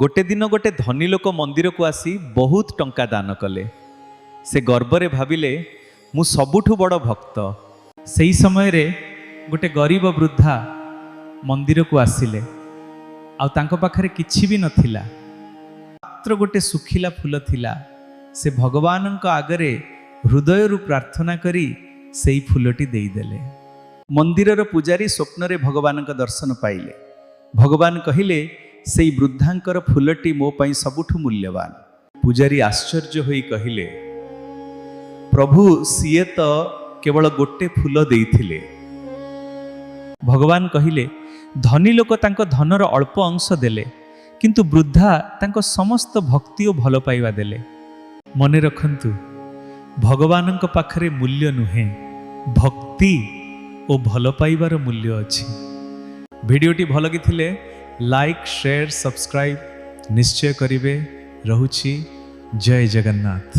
गोटे दिन गोटे धनी लोक मंदिर को आसी बहुत टंका दान कले। से गर्वरे भाविले मु सबुठु बड़ भक्त। सही समय रे गोटे गरीब वृद्धा मंदिर को आसिले आउ तांको पाखरे किछि भी नथिला, मात्र गोटे सुखिला फूल थिला। से भगवान आगरे हृदय प्रार्थना करी सेई फूलटी देईदेले। मंदिरर पुजारी स्वप्न रे भगवान का दर्शन पाइले। भगवान कहिले सेई वृद्धांकर फूलटी मो पई सबुठु मूल्यवान। पुजारी आश्चर्य होई कहिले, प्रभु सीए तो केवल गोटे फूल देइथिले। भगवान कहिले धनी लोक तांको धनर अल्प अंश देले, किंतु वृद्धा तांको समस्त भक्ति और भल पाइबा देले। मने रखंतु, भगवान पाखरे मूल्य नुहे, भक्ति और भल पाइबार मूल्य अछि। भिडियोटी भल लगिथिले लाइक शेयर सब्सक्राइब निश्चय करिवे। रहुछि। जय जगन्नाथ।